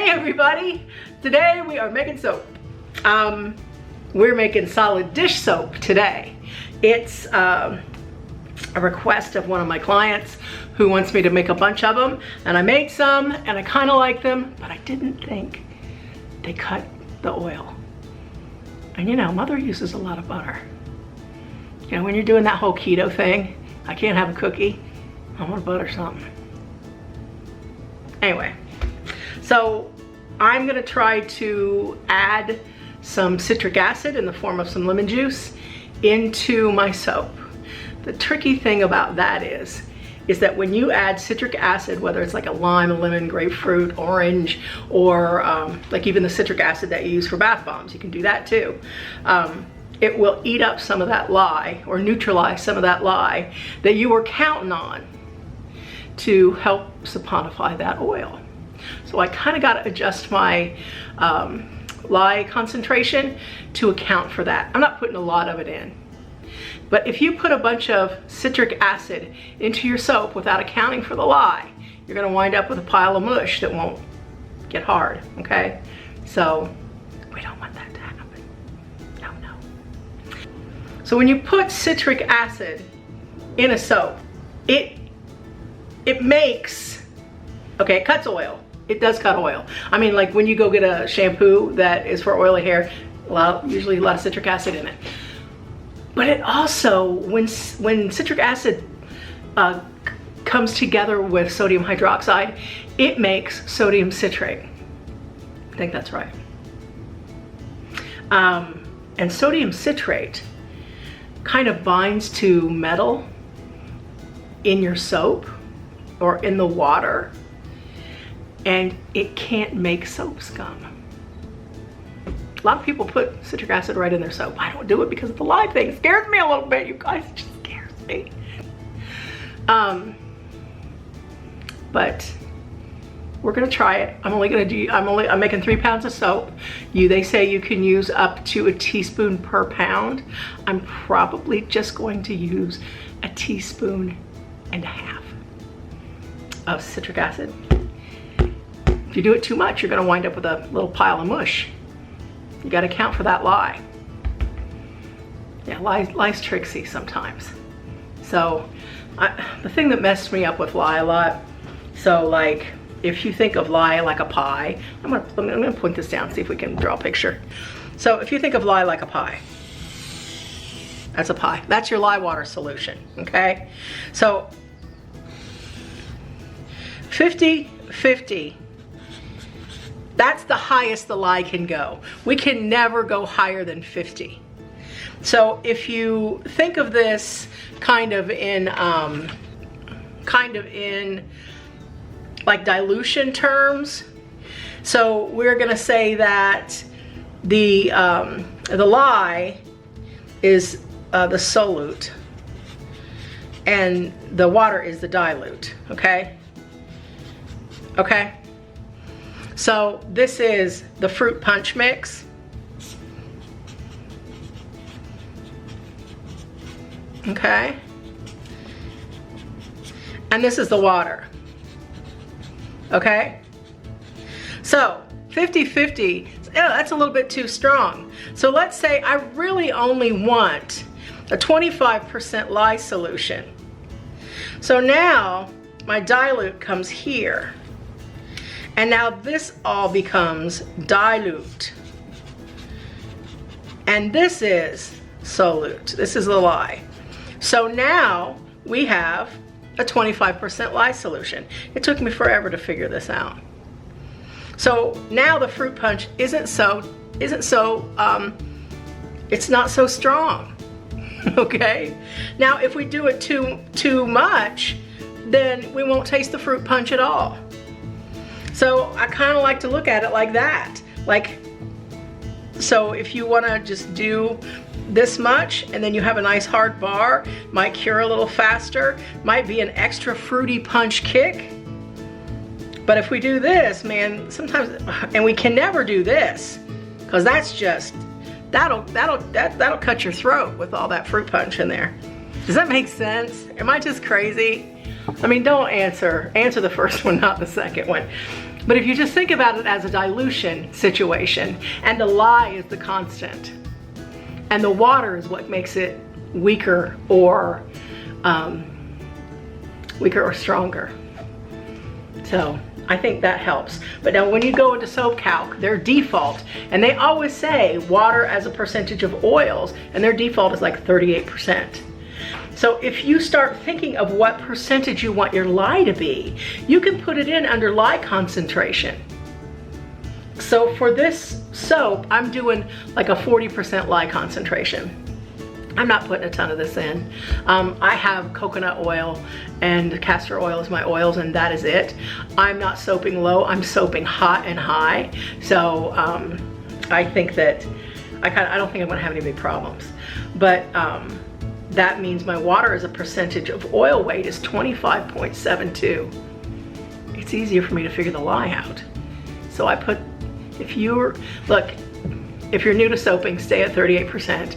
Hey everybody! Today we are making soap. We're making solid dish soap today. It's a request of one of my clients who wants me to make a bunch of them, and I made some and I kind of like them, but I didn't think they cut the oil. And you know, mother uses a lot of butter. You know, when you're doing that whole keto thing, I can't have a cookie, I want to butter something. Anyway, so I'm gonna try to add some citric acid in the form of some lemon juice into my soap. The tricky thing about that is that when you add citric acid, whether it's like a lime, a lemon, grapefruit, orange, or like even the citric acid that you use for bath bombs, you can do that too. It will eat up some of that lye or neutralize some of that lye that you were counting on to help saponify that oil. So I kind of got to adjust my lye concentration to account for that. I'm not putting a lot of it in. But if you put a bunch of citric acid into your soap without accounting for the lye, you're going to wind up with a pile of mush that won't get hard, okay? So we don't want that to happen. No, no. So when you put citric acid in a soap, it makes, okay, it cuts oil. It does cut oil. I mean, like when you go get a shampoo that is for oily hair, usually a lot of citric acid in it. But it also, when citric acid comes together with sodium hydroxide, it makes sodium citrate. I think that's right. And sodium citrate kind of binds to metal in your soap or in the water, and it can't make soap scum. A lot of people put citric acid right in their soap. I don't do it because of the lye thing. It scares me a little bit, you guys. It just scares me. But we're gonna try it. I'm making 3 pounds of soap. They say you can use up to a teaspoon per pound. I'm probably just going to use a teaspoon and a half of citric acid. If you do it too much, you're gonna wind up with a little pile of mush. You gotta account for that lye. Yeah, lie's tricksy sometimes. So the thing that messed me up with lye a lot, so like if you think of lye like a pie, I'm gonna point this down, see if we can draw a picture. So if you think of lye like a pie, that's a pie. That's your lye water solution, okay? So 50-50. That's the highest the lye can go. We can never go higher than 50. So if you think of this kind of in like dilution terms, so we're gonna say that the lye is the solute and the water is the dilute, okay? Okay? So this is the fruit punch mix. Okay? And this is the water. Okay? So 50-50, that's a little bit too strong. So let's say I really only want a 25% lye solution. So now my dilute comes here. And now this all becomes dilute. And this is solute. This is the lye. So now we have a 25% lye solution. It took me forever to figure this out. So now the fruit punch it's not so strong. Okay? Now if we do it too much, then we won't taste the fruit punch at all. So I kind of like to look at it like that. Like, so if you want to just do this much and then you have a nice hard bar, might cure a little faster, might be an extra fruity punch kick. But if we do this, man, sometimes, and we can never do this, because that's just, that'll cut your throat with all that fruit punch in there. Does that make sense? Am I just crazy? I mean, don't answer the first one, not the second one. But if you just think about it as a dilution situation, and the lye is the constant, and the water is what makes it weaker or stronger. So I think that helps. But now when you go into Soap Calc, their default, and they always say water as a percentage of oils, and their default is like 38%. So if you start thinking of what percentage you want your lye to be, you can put it in under lye concentration. So for this soap, I'm doing like a 40% lye concentration. I'm not putting a ton of this in. I have coconut oil and castor oil as my oils, and that is it. I'm not soaping low, I'm soaping hot and high. So I think that, I don't think I'm gonna have any big problems. But that means my water as a percentage of oil weight is 25.72. It's easier for me to figure the lye out. So I put, if you're new to soaping, stay at 38%.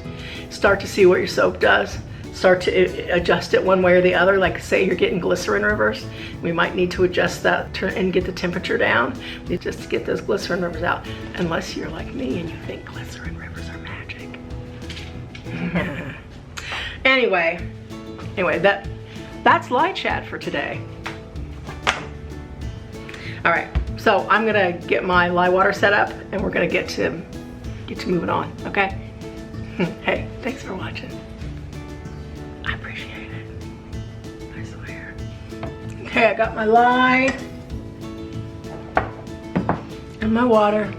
Start to see what your soap does. Start to adjust it one way or the other. Like say you're getting glycerin rivers, we might need to adjust that and get the temperature down just to get those glycerin rivers out. Unless you're like me and you think glycerin rivers are magic. Anyway, that's Lye Chat for today. All right, so I'm gonna get my lye water set up, and we're gonna get to moving on. Okay. Hey, thanks for watching. I appreciate it. I swear. Okay, I got my lye and my water.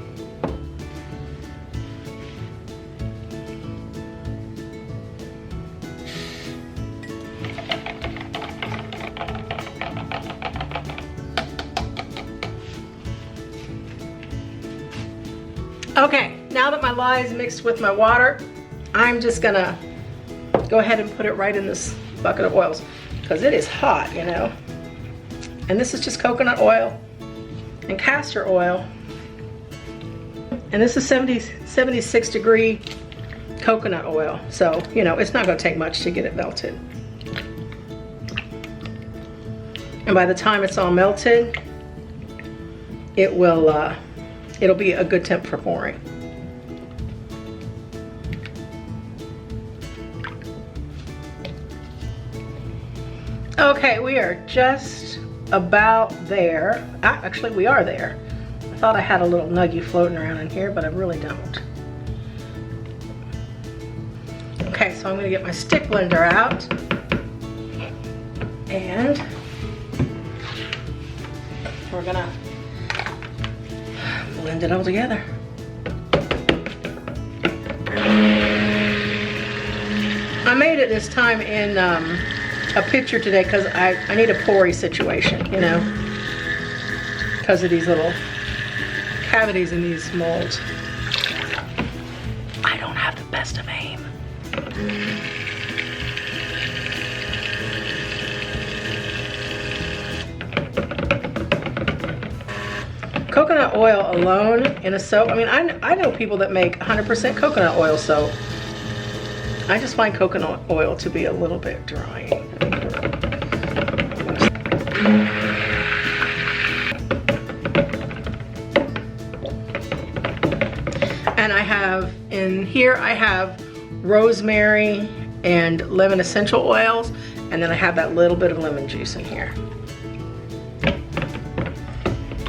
Okay, now that my lye is mixed with my water, I'm just gonna go ahead and put it right in this bucket of oils because it is hot, you know. And this is just coconut oil and castor oil. And this is 76 degree coconut oil. So, you know, it's not gonna take much to get it melted. And by the time it's all melted, it will, it'll be a good temp for pouring. Okay, we are just about there. Actually, we are there. I thought I had a little nugget floating around in here, but I really don't. Okay, so I'm gonna get my stick blender out and we're gonna blend it all together. I made it this time in a pitcher today because I need a poury situation, you know, because of these little cavities in these molds. I don't have the best of aim. Coconut oil alone in a soap, I mean, I know people that make 100% coconut oil soap. I just find coconut oil to be a little bit dry. And I have, in here I have rosemary and lemon essential oils, and then I have that little bit of lemon juice in here.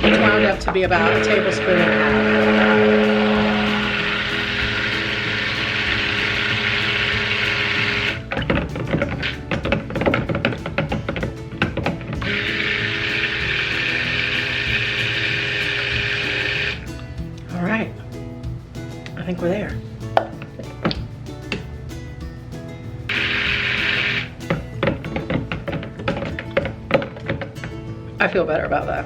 It's wound up to be about a tablespoon and a half. All right, I think we're there. I feel better about that.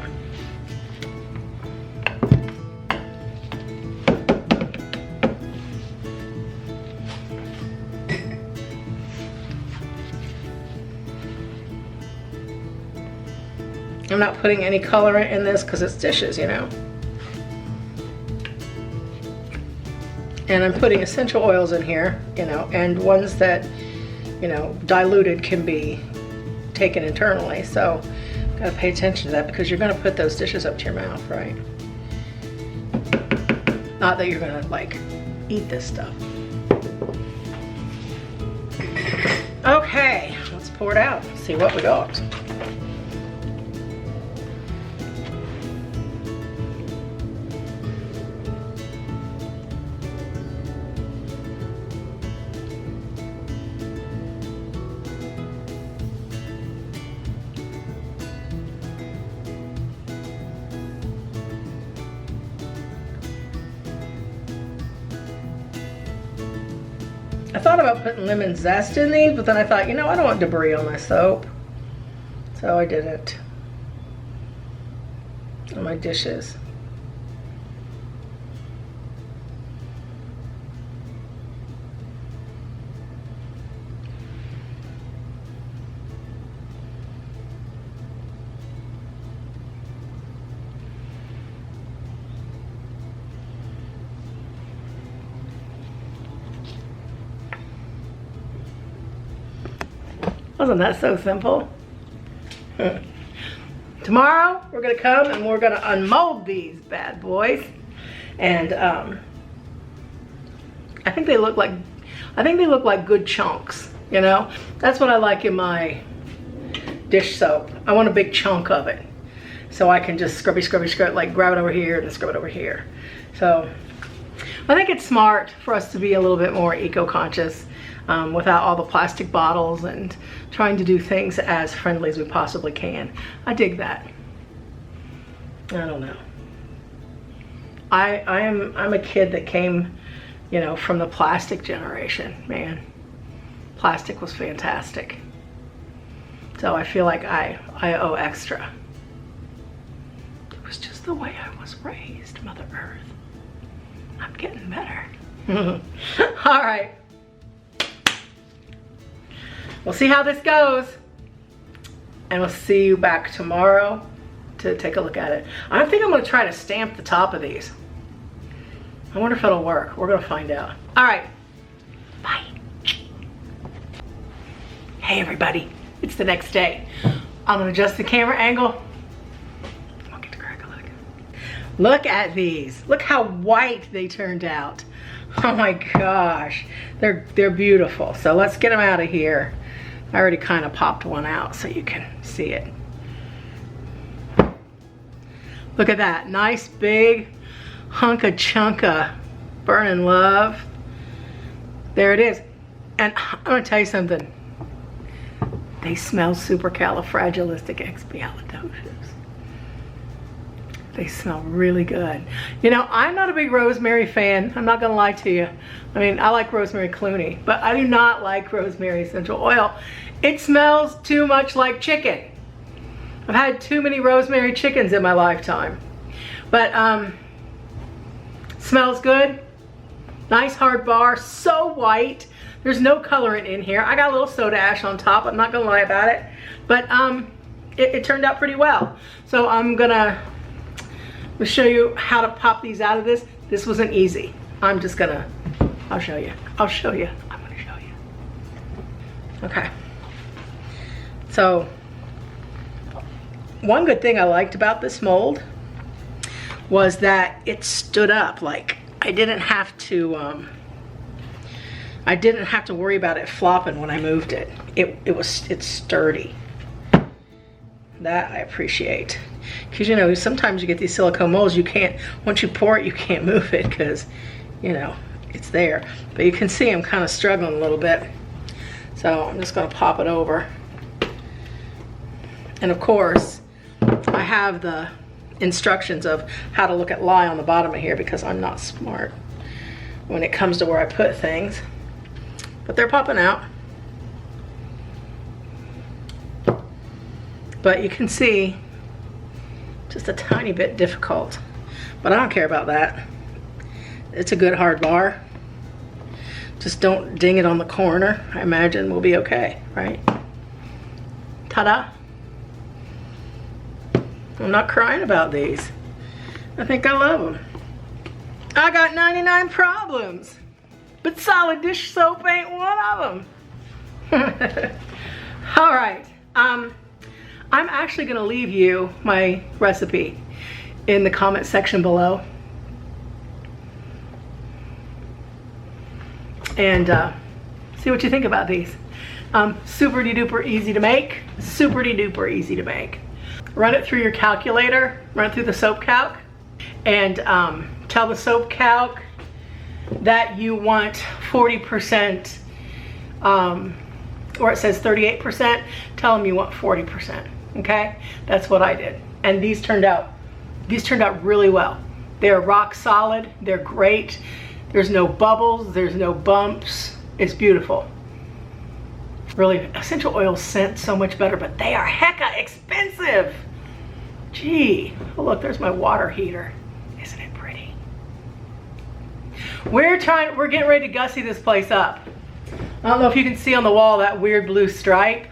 I'm not putting any colorant in this because it's dishes, you know. And I'm putting essential oils in here, you know, and ones that, you know, diluted can be taken internally. So Gotta pay attention to that because you're gonna put those dishes up to your mouth, right? Not that you're gonna like eat this stuff. Okay, let's pour it out, see what we got. I thought about putting lemon zest in these, but then I thought, you know, I don't want debris on my soap. So I didn't. On my dishes. Wasn't that so simple? Tomorrow we're gonna come and we're gonna unmold these bad boys, and I think they look like good chunks. You know, that's what I like in my dish soap. I want a big chunk of it, so I can just scrub, like grab it over here and scrub it over here. So I think it's smart for us to be a little bit more eco-conscious. Without all the plastic bottles and trying to do things as friendly as we possibly can. I dig that. I don't know. I'm a kid that came, you know, from the plastic generation, man. Plastic was fantastic. So I feel like I owe extra. It was just the way I was raised, Mother Earth. I'm getting better. All right. We'll see how this goes, and we'll see you back tomorrow to take a look at it. I think I'm gonna try to stamp the top of these. I wonder if it'll work. We're gonna find out. All right, bye. Hey everybody, it's the next day. I'm gonna adjust the camera angle. I'll get to crack a look. Look at these. Look how white they turned out. Oh my gosh, they're beautiful. So let's get them out of here. I already kind of popped one out so you can see it. Look at that, nice big hunk of chunka burning love. There it is. And I'm gonna tell you something. They smell supercalifragilisticexpialidocious. They smell really good. You know, I'm not a big rosemary fan. I'm not gonna lie to you. I mean, I like rosemary Clooney, but I do not like rosemary essential oil. It smells too much like chicken. I've had too many rosemary chickens in my lifetime. But smells good. Nice hard bar, so white. There's no colorant in here. I got a little soda ash on top, I'm not gonna lie about it. But it turned out pretty well. So I'm gonna show you how to pop these out of this. This wasn't easy. I'll show you. I'm gonna show you. Okay. So, one good thing I liked about this mold was that it stood up. Like, I didn't have to worry about it flopping when I moved it. It's sturdy. That I appreciate. Because, you know, sometimes you get these silicone molds, you can't, once you pour it, you can't move it because, you know, it's there. But you can see I'm kind of struggling a little bit. So I'm just gonna pop it over. And of course, I have the instructions of how to look at lye on the bottom of here because I'm not smart when it comes to where I put things. But they're popping out. But you can see just a tiny bit difficult, but I don't care about that. It's a good hard bar. Just don't ding it on the corner. I imagine we'll be okay, right? Ta-da. I'm not crying about these. I think I love them. I got 99 problems, but solid dish soap ain't one of them. All right. I'm I'm actually gonna leave you my recipe in the comment section below. And see what you think about these. Super duper easy to make. Super duper easy to make. Run it through your calculator, run it through the Soap Calc, and tell the Soap Calc that you want 40%, or it says 38%, tell them you want 40%, okay? That's what I did. And these turned out really well. They're rock solid, they're great. There's no bubbles, there's no bumps. It's beautiful. Really, essential oils scent so much better, but they are hecka expensive. Gee, oh look, there's my water heater. Isn't it pretty? We're getting ready to gussy this place up. I don't know if you can see on the wall that weird blue stripe.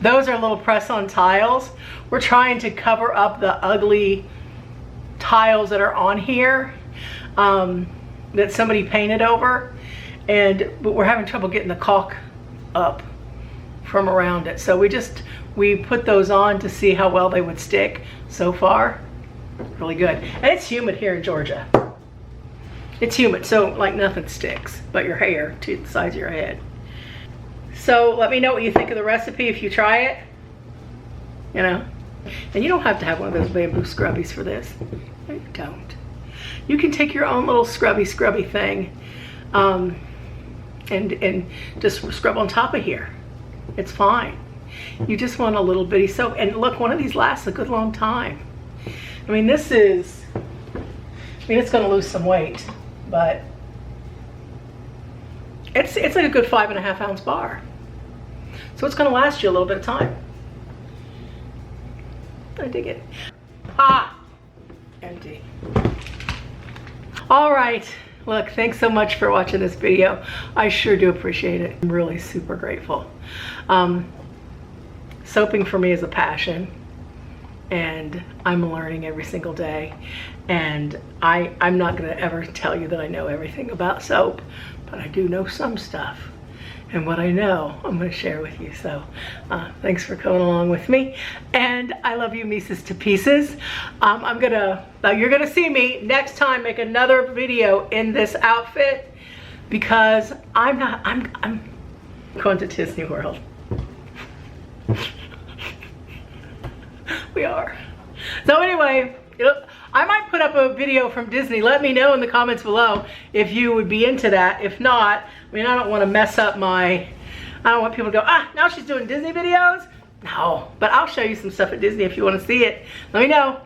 Those are little press-on tiles. We're trying to cover up the ugly tiles that are on here that somebody painted over, but we're having trouble getting the caulk up from around it. So we put those on to see how well they would stick. So far, really good. And it's humid here in Georgia. It's humid, so like nothing sticks but your hair to the size of your head. So let me know what you think of the recipe if you try it, you know. And you don't have to have one of those bamboo scrubbies for this. No, you don't. You can take your own little scrubby thing and just scrub on top of here. It's fine. You just want a little bitty soap. And look, one of these lasts a good long time. I mean, it's gonna lose some weight, but it's like a good 5.5 ounce bar. So it's gonna last you a little bit of time. I dig it. Ah, empty. All right, look, thanks so much for watching this video. I sure do appreciate it. I'm really super grateful. Soaping for me is a passion, and I'm learning every single day. And I'm not gonna ever tell you that I know everything about soap, but I do know some stuff. And what I know, I'm gonna share with you. So thanks for coming along with me. And I love you, Mises to pieces. You're gonna see me next time make another video in this outfit, because I'm going to Disney World. We are. So anyway, I might put up a video from Disney. Let me know in the comments below if you would be into that. If not, I mean, I don't want to mess up I don't want people to go, now she's doing Disney videos. No, but I'll show you some stuff at Disney if you want to see it. Let me know.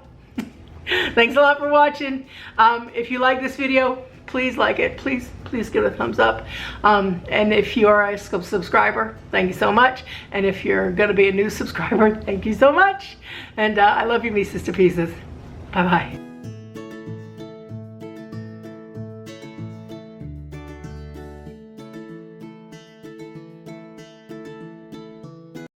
Thanks a lot for watching. If you like this video, please like it. Please give it a thumbs up. And if you are a subscriber, thank you so much. And if you're going to be a new subscriber, thank you so much. And I love you, Mises to pieces. Bye-bye.